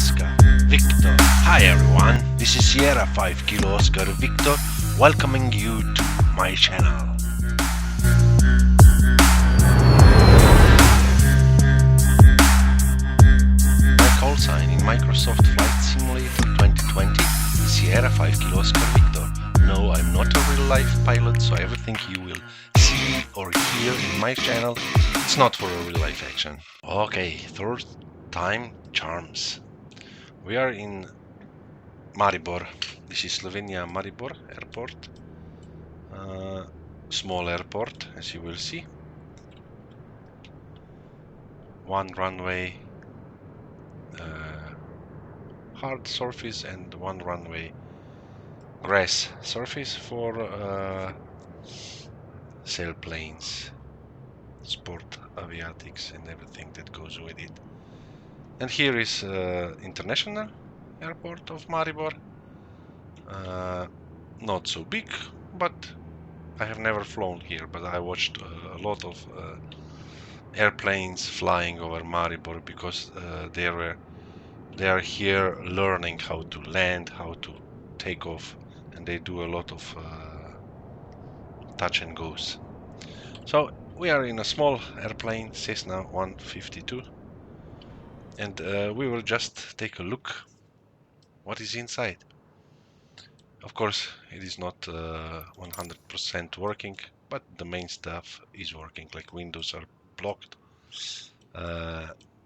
Oscar Victor. Hi everyone, this is Sierra 5 Kilo Oscar Victor welcoming you to my channel. My call sign in Microsoft Flight Simulator 2020 is Sierra 5 Kilo Oscar Victor. No, I'm not a real life pilot, so everything you will see or hear in my channel, it's not for a real life action. Okay, third time charms. We are in Maribor. This is Slovenia Maribor airport. Small airport, as you will see. One runway, hard surface, and one runway grass surface for sailplanes, sport aviatics, and everything that goes with it. And here is international airport of Maribor. Not so big, but I have never flown here, but I watched a lot of airplanes flying over Maribor because they are here learning how to land, how to take off, and they do a lot of touch and goes. So we are in a small airplane, Cessna 152, and we will just take a look what is inside. Of course, it is not 100% working, but the main stuff is working, like windows are blocked,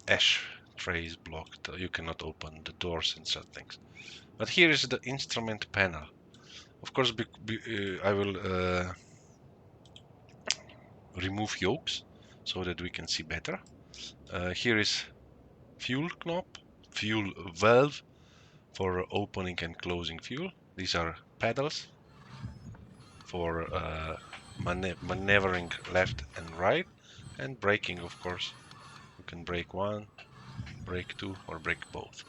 ash tray is blocked, you cannot open the doors and such things. But here is the instrument panel. Of course, I will remove yokes so that we can see better. Here is fuel knob, fuel valve for opening and closing fuel. These are pedals for maneuvering left and right, and braking, of course. You can brake one, brake two, or brake both.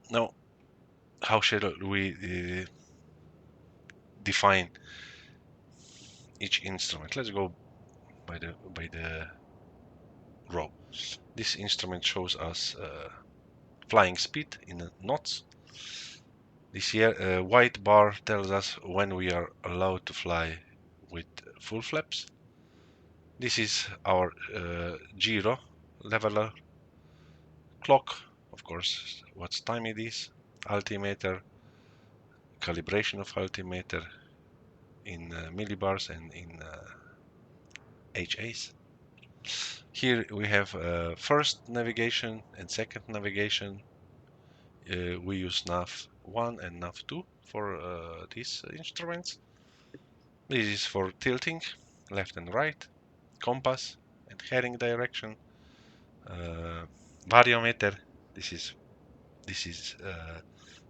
Now, how shall we define each instrument? Let's go by the row. This instrument shows us flying speed in knots. This here white bar tells us when we are allowed to fly with full flaps. This is our gyro leveler, clock, of course, what time it is, altimeter, calibration of altimeter in millibars and in HAs. Here we have first navigation and second navigation. We use nav1 and nav2 for these instruments. This is for tilting, left and right, compass and heading direction, variometer.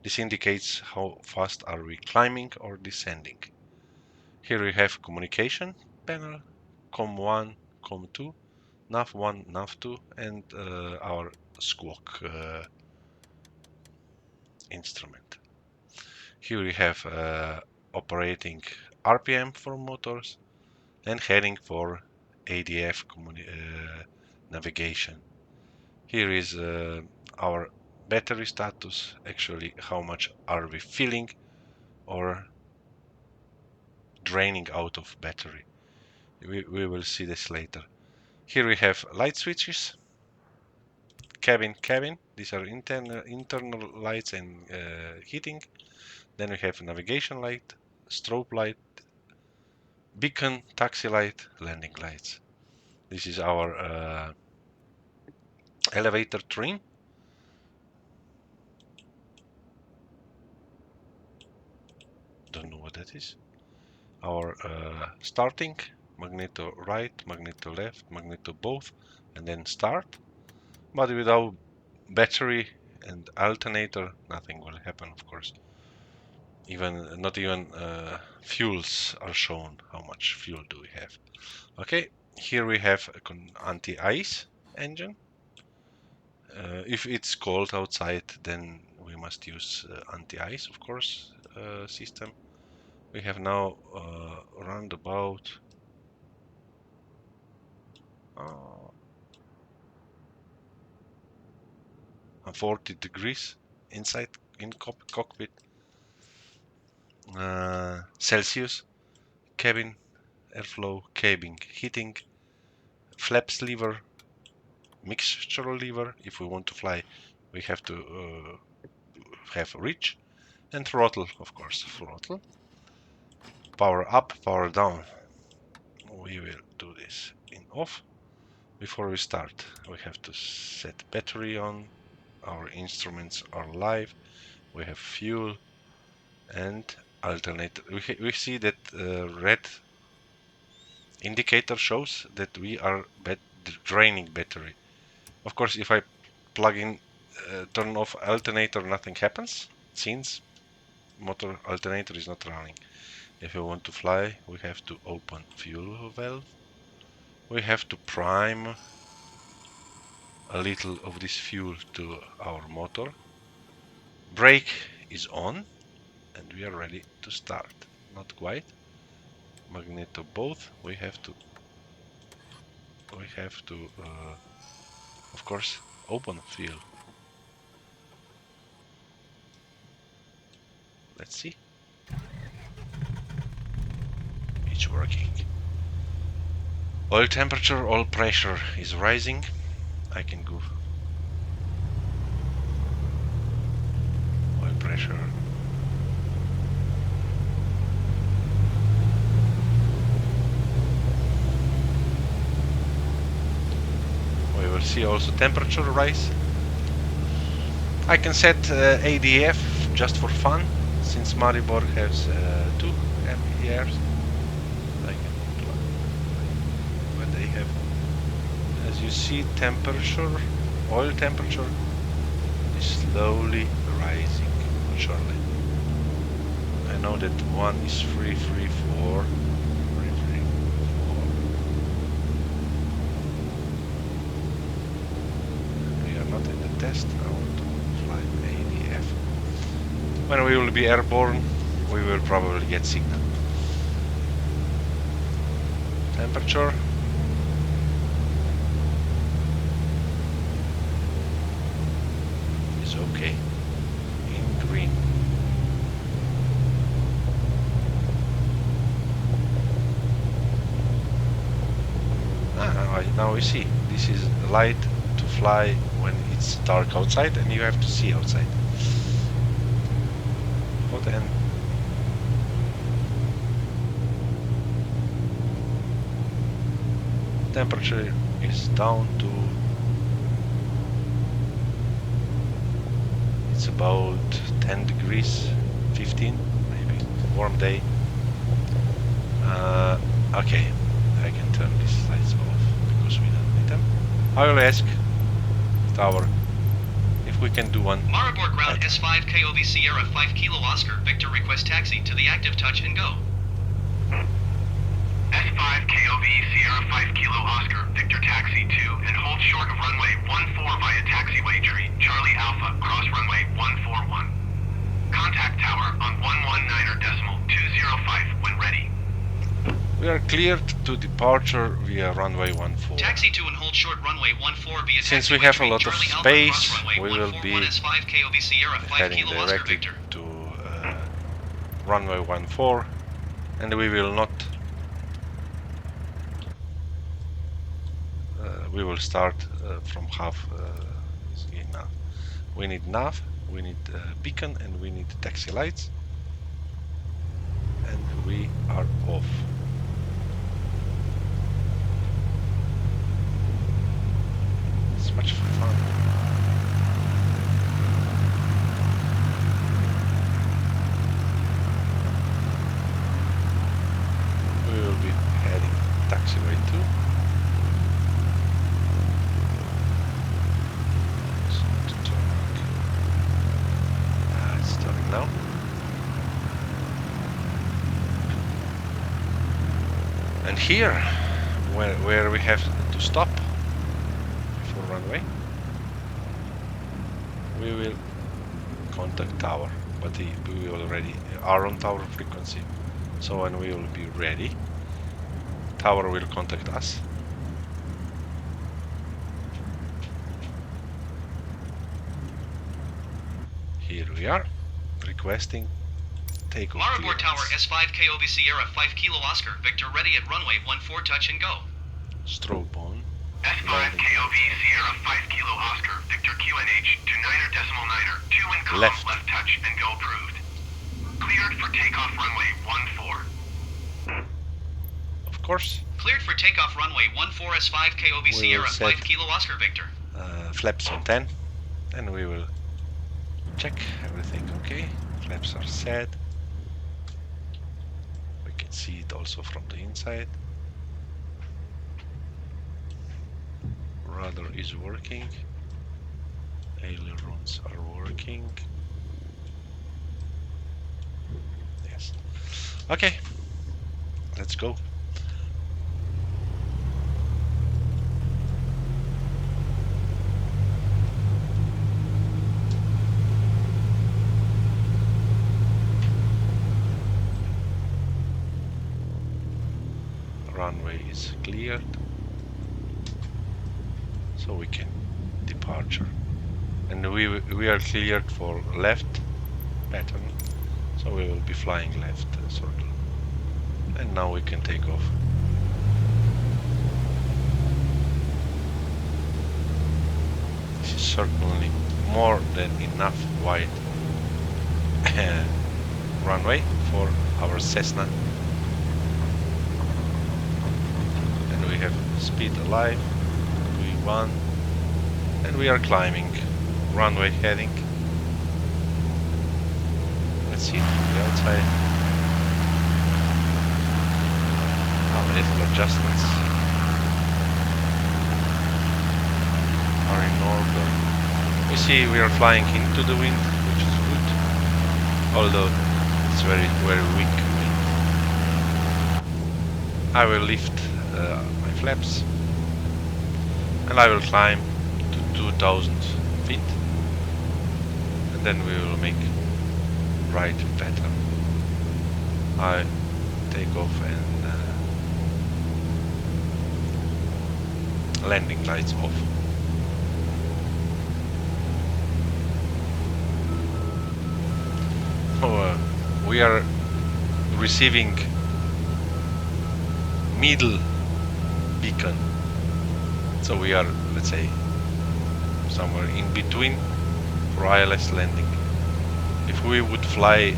This indicates how fast are we climbing or descending. Here we have communication panel, COM1, COM2, nav1, nav2, and our squawk instrument. Here we have operating RPM for motors and heading for ADF navigation. Here is our battery status, actually how much are we filling or draining out of battery. We will see this later. Here we have light switches, cabin, these are internal lights and heating. Then we have navigation light, strobe light, beacon, taxi light, landing lights. This is our elevator trim. Don't know what that is. Our starting, magneto right, magneto left, magneto both, and then start. But without battery and alternator, nothing will happen, of course. Not even fuels are shown. How much fuel do we have? Okay, here we have an anti-ice engine. If it's cold outside, then we must use anti-ice, of course, system. We have now around about 40 degrees inside in cockpit. Celsius, cabin airflow, cabin heating, flaps lever, mixture lever. If we want to fly, we have to have reach, and throttle, of course, throttle. Power up, power down. We will do this in off. Before we start, we have to set battery on. Our instruments are live. We have fuel and alternator. We see that red indicator shows that we are draining battery. Of course, if I plug in, turn off alternator, nothing happens since motor alternator is not running. If we want to fly, we have to open fuel valve. We have to prime a little of this fuel to our motor. Brake is on and we are ready to start. Not quite. Magneto both. We have to of course open fuel. Let's see. It's working. Oil temperature, oil pressure is rising. I can go. Oil pressure. We will see also temperature rise. I can set ADF just for fun, since Maribor has 2 MERs. I can plug when they have. As you see, temperature, oil temperature is slowly rising, surely. I know that 1 is 334. 334. We are not in the test. I want to fly ADF. When we will be airborne, we will probably get signal. Temperature. Is okay. In green. Now we see. This is light to fly when it's dark outside and you have to see outside. Hot end. Temperature is down to, it's about 10 degrees, 15 maybe, warm day. Okay, I can turn these lights off because we don't need them. I will ask tower if we can do one. Maribor ground S5 KOV Sierra 5 Kilo Oscar Victor request taxi to the active Touch&Go. S5 KOV Sierra 5 Kilo Oscar Victor taxi to and hold short of runway 14 via taxiway tree Charlie Alpha cross runway 141. Contact tower on 119.205 when ready. We are cleared to departure via runway 14. Taxi to and hold short runway 14 via Since we taxiway have a tree lot of Charlie Alpha space, cross runway we will be 141 S5 KOV Sierra 5 heading Kilo Oscar directly Victor. to runway 14, and we will not. We will start from half nav. We need nav, we need beacon, and we need taxi lights, and we are off. It's much fun. We will be heading taxiway 2. It's turning now. And here, where we have to stop before runway, we will contact tower, but we already are on tower frequency. So when we will be ready, tower will contact us. we are requesting takeoff Maribor Tower clearance. S5 KOV Sierra 5 Kilo Oscar Victor ready at runway 14 touch and go. Strobe on. S5 Landing KOV lights on. Sierra 5 Kilo Oscar Victor QNH to 9er.9er 2 in com Left. left touch and go approved. Cleared for takeoff runway 14. Of course, Cleared for takeoff runway 14 S5 KOV will Sierra set 5 Kilo Oscar Victor. flaps on 10, and we will check everything okay. Flaps are set. We can see it also from the inside. Rudder is working. Ailerons are working. Yes. Okay, let's go. Runway is cleared, so we can departure. And we are cleared for left pattern, so we will be flying left circle. And now we can take off. This is certainly more than enough wide runway for our Cessna. And we have speed alive, V1, and we are climbing runway heading. Let's see it from the outside. Little adjustments are in order. We see we are flying into the wind, which is good, although it's very weak wind. I will lift my flaps and I will climb to 2000 feet, and then we will make right pattern. I take off and landing lights off. So we are receiving middle beacon, so we are, let's say, somewhere in between for ILS landing. If we would fly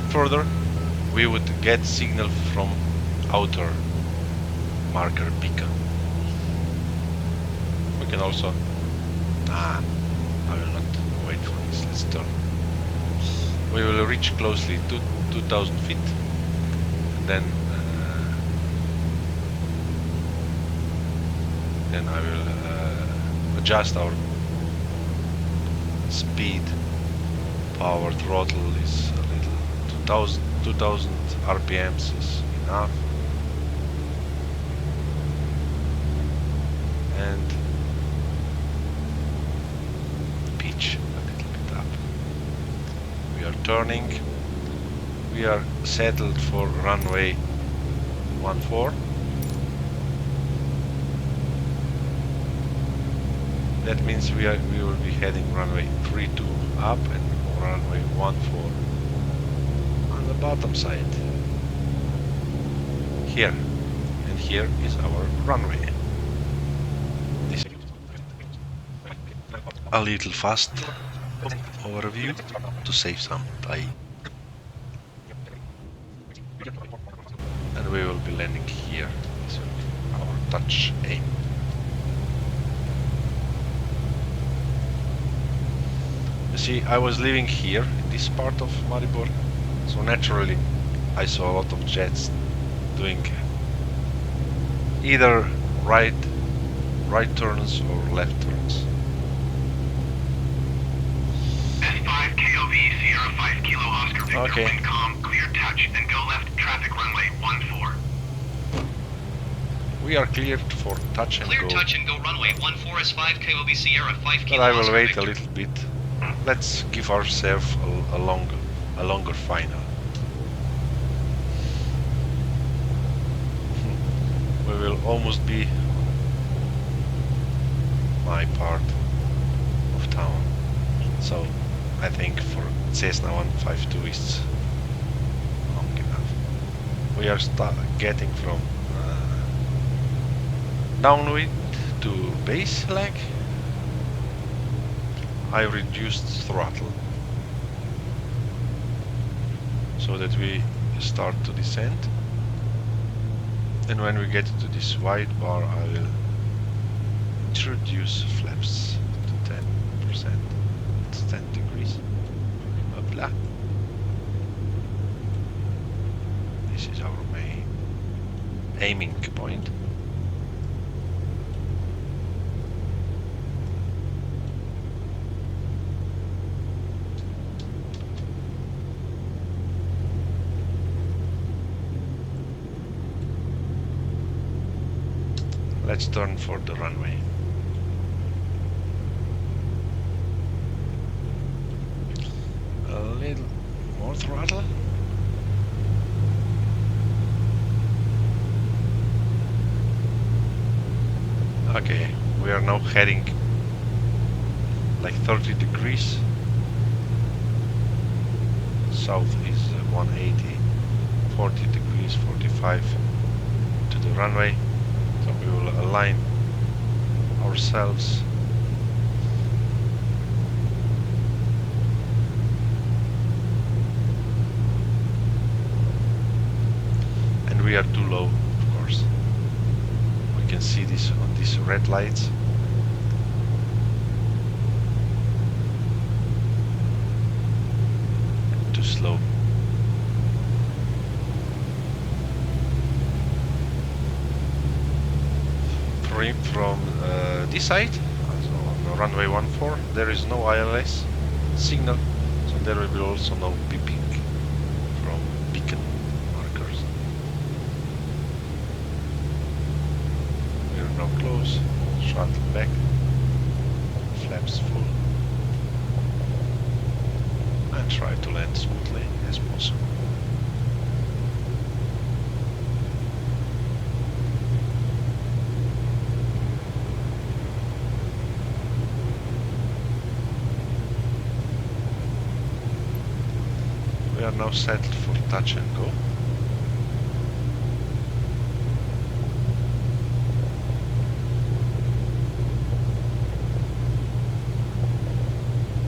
further, we would get signal from outer marker beacon. We can also... I will not wait for this, let's turn. We will reach closely to 2000 feet, and then I will adjust our speed. Power throttle is a little, 2000 RPMs is enough. And pitch a little bit up. We are turning. We are settled for runway 14. That means we will be heading runway 32 up and runway 14 on the bottom side. Here, and here is our runway. This a little fast overview to save some time. And we will be landing here. This will be our touch aim. You see, I was living here in this part of Maribor, so naturally I saw a lot of jets doing either right turns or left turns. S5 KOV Sierra 5 Kilo Oscar Victor Okay. wind calm, clear touch and go left traffic runway 14. We are cleared for touch and Clear go, touch and go runway 14 S5 KOV Sierra 5 but Kilo I will Oscar wait Victor. a little bit. Let's give ourselves a longer final. We will almost be my part of town, so I think for Cessna 152 is long enough. We are getting from downwind to base leg. I reduced throttle so that we start to descend, and when we get to this wide bar I will introduce flaps to 10%. It's 10 degrees. Blah. This is our main aiming point. Let's turn for the runway. A little more throttle. Okay, we are now heading like 30 degrees. South is 180, 40 degrees, 45 to the runway. So we will align ourselves. And we are too low, of course. We can see this on these red lights. Too slow. From this side, so on the runway 14, there is no ILS signal, so there will be also no beeping from beacon markers. We are now close, throttle back, flaps full, and try to land smoothly as possible. We are now settled for touch and go.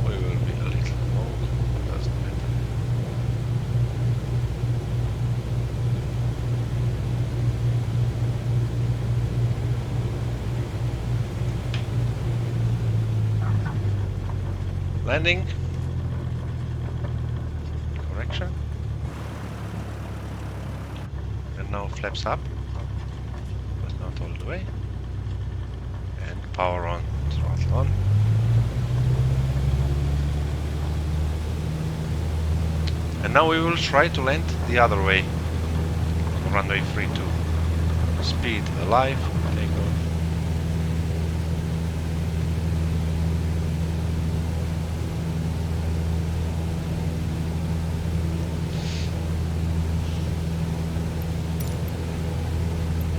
We will be a little long, doesn't matter. Landing. Correction. And now flaps up, but not all the way. And power on, throttle on. And now we will try to land the other way on runway 32. Speed alive, take off.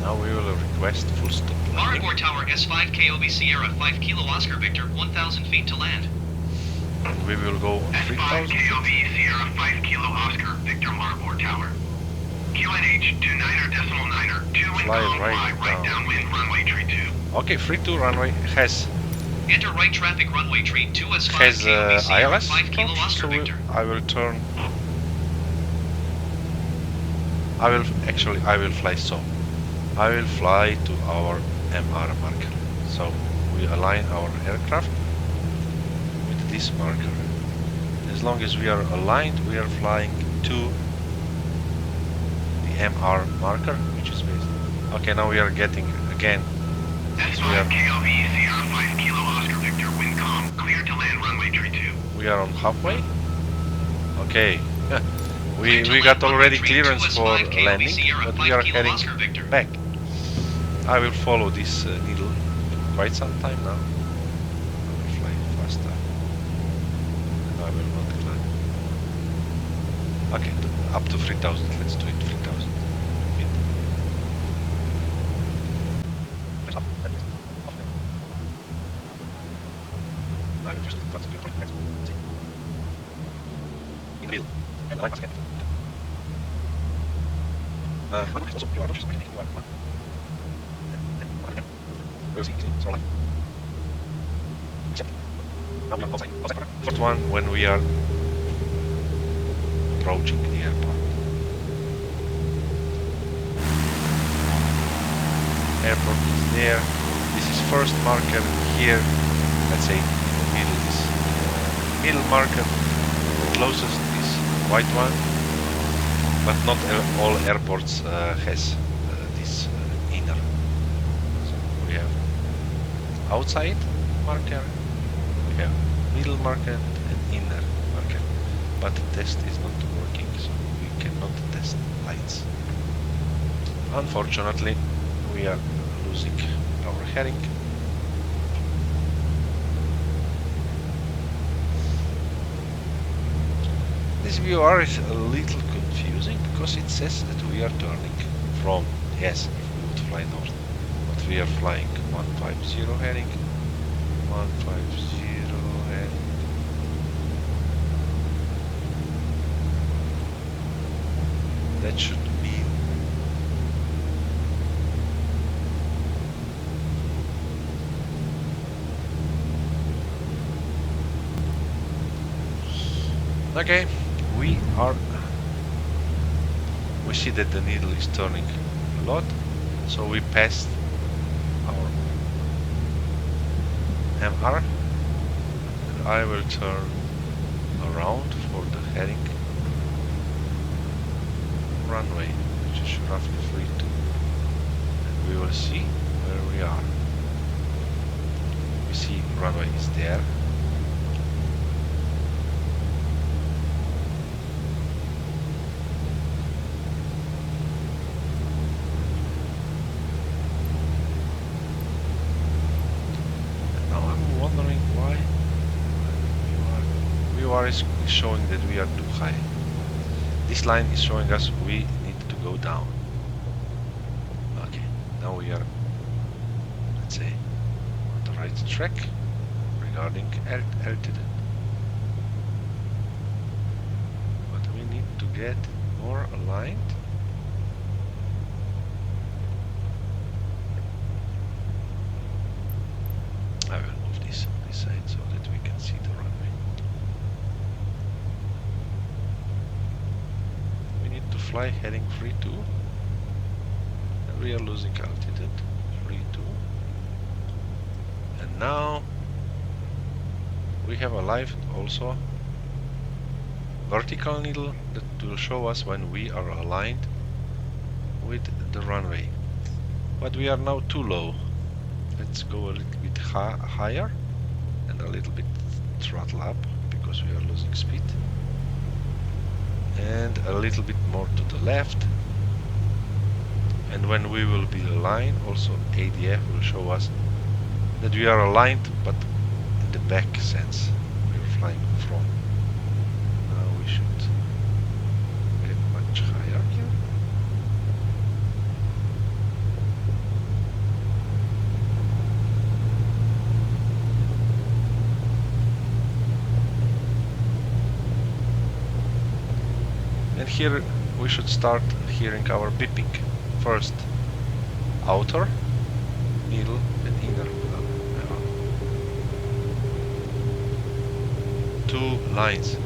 Now we will request full stop landing. Maribor Tower S5 KOB Sierra 5 Kilo Oscar Victor 1,000 feet to land. And we will go S5 3000 KOB feet. Sierra 5 Kilo Oscar Victor Maribor Tower. QNH 29er 2 wind Fly calm, right fly right down. downwind runway tree 2. Okay, 32 runway has Enter right traffic runway tree 2 S5 has KOB Sierra ILS 5 Kilo approach, Oscar so Victor. I will turn. I will fly so. I will fly to our MR marker. So we align our aircraft with this marker. As long as we are aligned, we are flying to the MR marker, which is based. Okay, now we are getting again. S5 We are- KOB Sierra 5 Kilo Oscar Victor wind calm, clear to land runway tree 2. We are on halfway. Okay. Clear to we land got runway already tree clearance 2 for S5 KOB landing, Sierra but 5 we are Kilo heading Oscar Victor. back. I will follow this needle quite some time now. I will fly faster. And I will not climb. Okay, up to 3000. Let's do it 3000 feet. I will just And the line once again. Also, you are just making one. And one again. We'll see, so line. Check. Now we are outside. First one when we are approaching the airport. Airport is there. This is first marker here. Let's say in the middle is middle marker. The closest is white one, but not all airports has this inner. So we have outside marker, we have middle marker and inner marker. But the test is not working, so we cannot test lights. Unfortunately, we are losing our heading. This VR is a little confusing because it says that we are turning from, yes, if we would fly north, but we are flying 150 heading, 150 heading. That should mean okay, we see that the needle is turning a lot, so we passed our MR, and I will turn around for the heading runway, which is roughly 32, and we will see where we are. We see runway is there. Is showing that we are too high. This line is showing us we need to go down. Okay, now we are, let's say, on the right track regarding altitude. But we need to get more aligned. I will move this on this side so that we can see the runway. Fly heading 32, and we are losing altitude 32, and now we have a live also vertical needle that will show us when we are aligned with the runway, but we are now too low. Let's go a little bit higher and a little bit throttle up because we are losing speed. And a little bit more to the left, and when we will be aligned, also ADF will show us that we are aligned, but in the back sense we are flying from. Now we should get much higher here. And here we should start hearing our beeping. First outer, middle and inner. Two lines.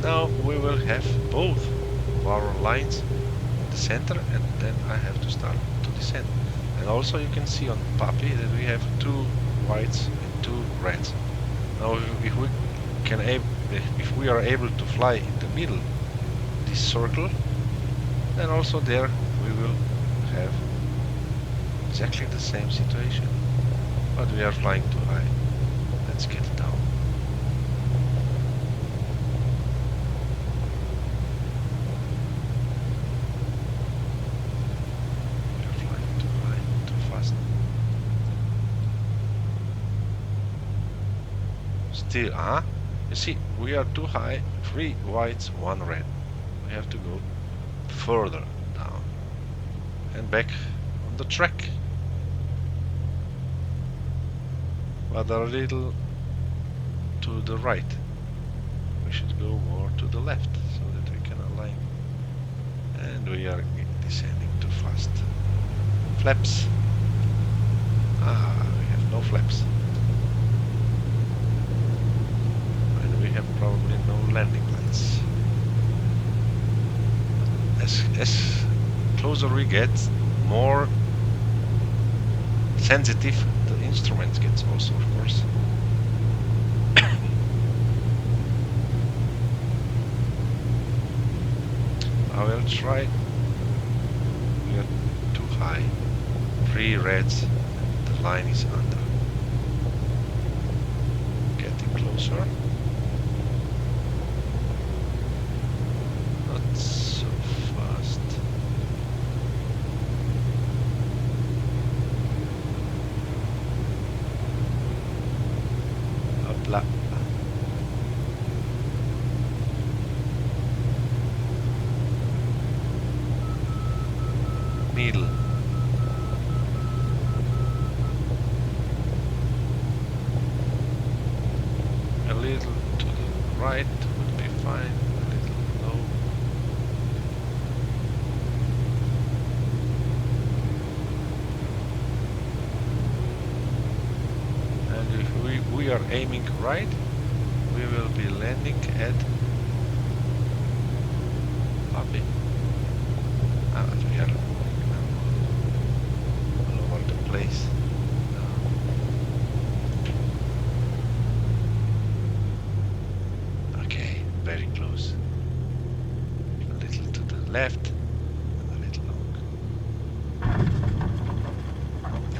Now we will have both of our lines center, and then I have to start to descend. And also you can see on Puppy that we have two whites and two reds. Now if we are able to fly in the middle this circle, then also there we will have exactly the same situation, but we are flying too high. Let's get down. Still, you see, we are too high, 3 whites, 1 red. We have to go further. and back on the track. But a little to the right. We should go more to the left so that we can align. And we are descending too fast. Flaps. We have no flaps. And we have probably no landing lights. As closer we get, more sensitive the instruments gets also, of course. I will try. We are too high. 3 reds. The line is under. Getting closer. Not so fast. Hopla. Middle. A little to the right would be fine. A little low. And if we are aiming right, we will be landing at Puppy. We are all over the place. Okay, very close. A little to the left, and a little long.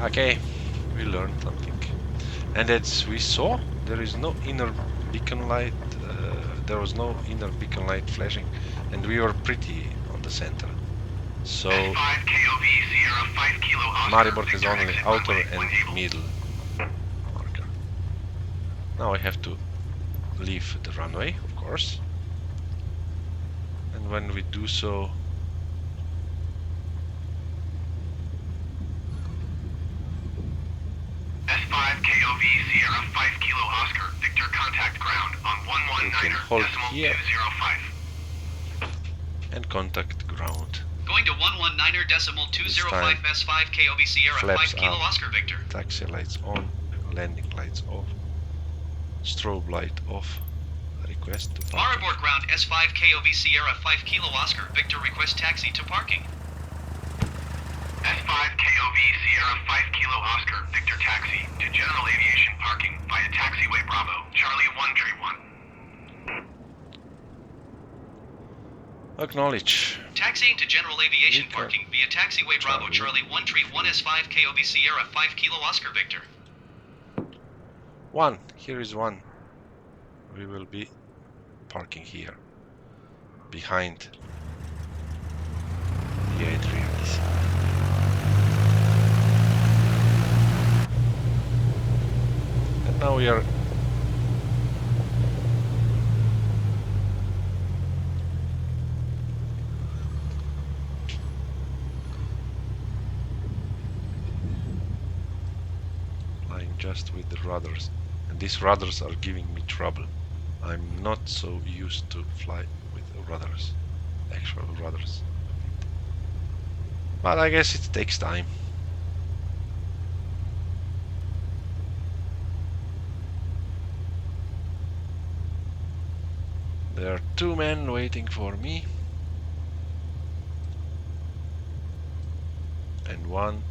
Okay, we learned something. And as we saw, there is no inner beacon light. There was no inner beacon light flashing, and we were pretty on the center. So S5 KOV Sierra 5 Kilo Oscar. Maribor has Victor only exit outer runway when and able. middle marker. Now I have to leave the runway, of course. And when we do so, S5 KOV Sierra 5 Kilo Oscar. Victor contact ground on we can hold 119.205. here and contact ground. Going to 119.205 time, S5 KOV Sierra 5 flaps Kilo up. Oscar Victor. Taxi lights on, landing lights off, strobe light off. Request to parking. Maribor ground S5 KOV Sierra 5 Kilo Oscar Victor request taxi to parking. S5 KOV Sierra 5 Kilo Oscar. Victor taxi to general aviation parking via taxiway Bravo. Charlie 131. Acknowledge. Taxiing to general aviation Beacon. parking via taxiway Bravo Charlie. Charlie 131 S5 KOV Sierra 5 Kilo Oscar Victor. 1. Here is 1. We will be parking here, behind the A380. And now we are flying just with the rudders, and these rudders are giving me trouble. I'm not so used to fly with rudders, actual rudders. But I guess it takes time. There are 2 men waiting for me, and 1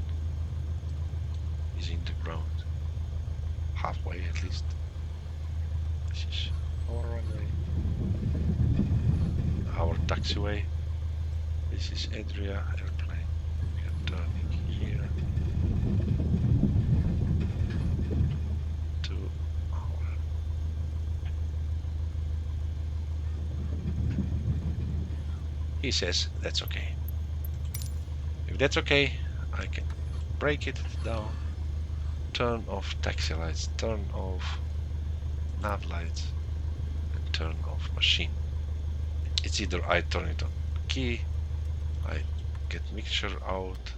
is in the ground, halfway at least. This is our runway, our taxiway. This is Adria airplane. We are turning here to our. He says that's okay. If that's okay, I can break it down, turn off taxi lights, turn off nav lights, and turn off machine. It's either I turn it on key, I get mixture out,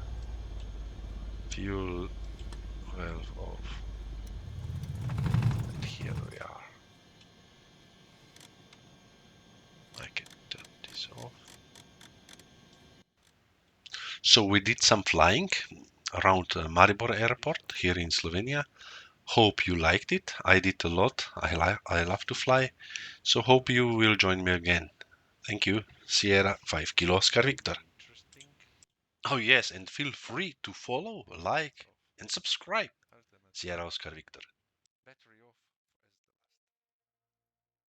Fuel valve off. And here we are. I can turn this off. So we did some flying around Maribor Airport here in Slovenia. Hope you liked it. I did a lot. I love to fly. So hope you will join me again. Thank you. Sierra 5 Kilo Oscar Victor. Oh yes, and feel free to follow, like and subscribe. Sierra Oscar Victor.